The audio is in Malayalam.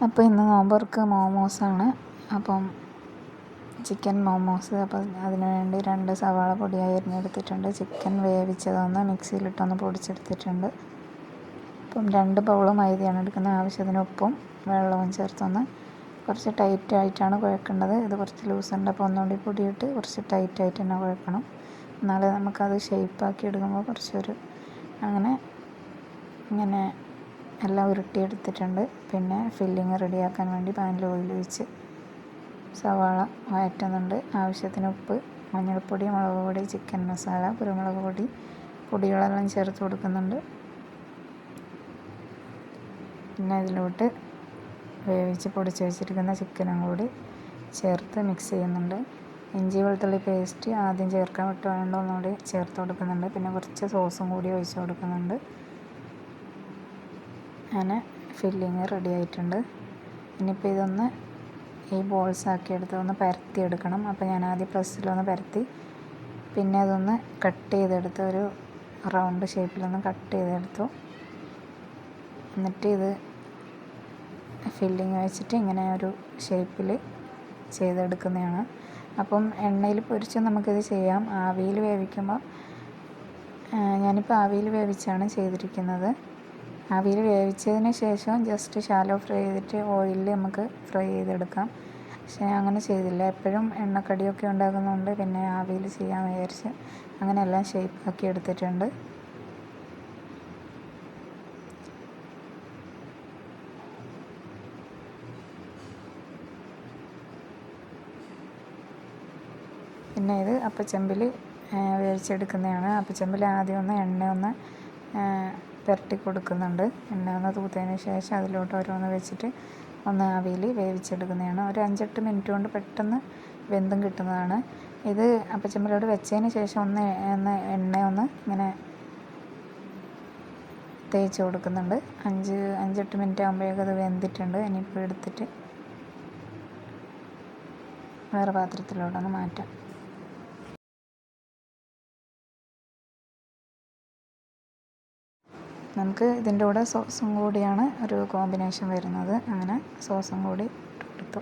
അപ്പോൾ ഇന്ന് നോമ്പർക്ക് മോമോസാണ്. അപ്പം ചിക്കൻ മോമോസ്. അപ്പം അതിന് വേണ്ടി 2 സവാള പൊടിയായി അരിഞ്ഞെടുത്തിട്ടുണ്ട്. ചിക്കൻ വേവിച്ചതൊന്ന് മിക്സിയിലിട്ടൊന്ന് പൊടിച്ചെടുത്തിട്ടുണ്ട്. അപ്പം 2 ബൗൾ മൈദയാണ് എടുക്കുന്നത്. ആവശ്യത്തിന് ഉപ്പും വെള്ളവും ചേർത്തൊന്ന് കുറച്ച് ടൈറ്റായിട്ടാണ് കുഴക്കേണ്ടത്. ഇത് കുറച്ച് ലൂസുണ്ട്. അപ്പോൾ ഒന്നുകൂടി പൊടിയിട്ട് കുറച്ച് ടൈറ്റായിട്ട് തന്നെ കുഴക്കണം. എന്നാലേ നമുക്കത് ഷേപ്പാക്കി എടുക്കുമ്പോൾ കുറച്ചൊരു ഇങ്ങനെ എല്ലാം ഉരുട്ടിയെടുത്തിട്ടുണ്ട്. പിന്നെ ഫില്ലിങ് റെഡിയാക്കാൻ വേണ്ടി പാനിൽ ഓയിൽ ഒഴിച്ച് സവാള വഴറ്റുന്നുണ്ട്. ആവശ്യത്തിന് ഉപ്പ്, മഞ്ഞൾപ്പൊടി, മുളക് പൊടി, ചിക്കൻ മസാല, കുരുമുളക് പൊടി പൊടികളെല്ലാം ചേർത്ത് കൊടുക്കുന്നുണ്ട്. പിന്നെ ഇതിലോട്ട് വേവിച്ച് പൊടിച്ച് വെച്ചിരിക്കുന്ന ചിക്കനും കൂടി ചേർത്ത് മിക്സ് ചെയ്യുന്നുണ്ട്. ഇഞ്ചി വെളുത്തുള്ളി പേസ്റ്റ് ആദ്യം ചേർക്കാൻ വിട്ട് ഒന്നുകൂടി ചേർത്ത് കൊടുക്കുന്നുണ്ട്. പിന്നെ കുറച്ച് സോസും കൂടി ഒഴിച്ച് കൊടുക്കുന്നുണ്ട്. അങ്ങനെ ഫില്ലിങ് റെഡി ആയിട്ടുണ്ട്. ഇനിയിപ്പോൾ ഇതൊന്ന് ഈ ബോൾസ് ആക്കിയെടുത്ത് ഒന്ന് പരത്തിയെടുക്കണം. അപ്പോൾ ഞാൻ ആദ്യം പ്രസ്സിലൊന്ന് പരത്തി, പിന്നെ അതൊന്ന് കട്ട് ചെയ്തെടുത്ത് ഒരു റൗണ്ട് ഷേപ്പിലൊന്ന് കട്ട് ചെയ്തെടുത്തു. എന്നിട്ട് ഇത് ഫില്ലിങ് വെച്ചിട്ട് ഇങ്ങനെ ഒരു ഷേപ്പിൽ ചെയ്തെടുക്കുന്നതാണ്. അപ്പം എണ്ണയിൽ പൊരിച്ച് നമുക്കിത് ചെയ്യാം. ആവിയിൽ വേവിക്കുമ്പോൾ ഞാനിപ്പോൾ ആവിയിൽ വേവിച്ചാണ് ചെയ്തിരിക്കുന്നത്. ആവിയിൽ വേവിച്ചതിന് ശേഷം ജസ്റ്റ് ഷാലോ ഫ്രൈ ചെയ്തിട്ട് ഓയിലിൽ നമുക്ക് ഫ്രൈ ചെയ്തെടുക്കാം. പക്ഷേ അങ്ങനെ ചെയ്തില്ല. എപ്പോഴും എണ്ണക്കടിയൊക്കെ ഉണ്ടാകുന്നതുകൊണ്ട് പിന്നെ ആവിയിൽ ചെയ്യാമെന്ന് വിചാരിച്ച് അങ്ങനെ എല്ലാം ഷേപ്പാക്കി എടുത്തിട്ടുണ്ട്. പിന്നെ ഇത് അപ്പച്ചമ്പിൽ വേവിച്ചെടുക്കുന്നതാണ്. അപ്പച്ചമ്പിൽ ആദ്യം ഒന്ന് എണ്ണ പുരട്ടി കൊടുക്കുന്നുണ്ട്. എണ്ണ ഒന്ന് തൂത്തതിന് ശേഷം അതിലോട്ട് ഓരോന്ന് വെച്ചിട്ട് ഒന്ന് ആവിയിൽ വേവിച്ചെടുക്കുന്നതാണ്. ഒരു 5-8 മിനിറ്റ് കൊണ്ട് പെട്ടെന്ന് വെന്തും കിട്ടുന്നതാണ്. ഇത് അപ്പച്ചമ്പിലോട്ട് വെച്ചതിന് ശേഷം ഒന്ന് എണ്ണ ഇങ്ങനെ തേച്ച് കൊടുക്കുന്നുണ്ട്. 5-8 മിനിറ്റ് ആകുമ്പോഴേക്കും അത് വെന്തിട്ടുണ്ട്. ഇനിയിപ്പോൾ എടുത്തിട്ട് വേറെ പാത്രത്തിലോട്ടൊന്ന് മാറ്റാം. നമുക്ക് ഇതിൻ്റെ കൂടെ സോസും കൂടിയാണ് ഒരു കോമ്പിനേഷൻ വരുന്നത്. അങ്ങനെ സോസും കൂടി ഇട്ട് കൊടുത്തു.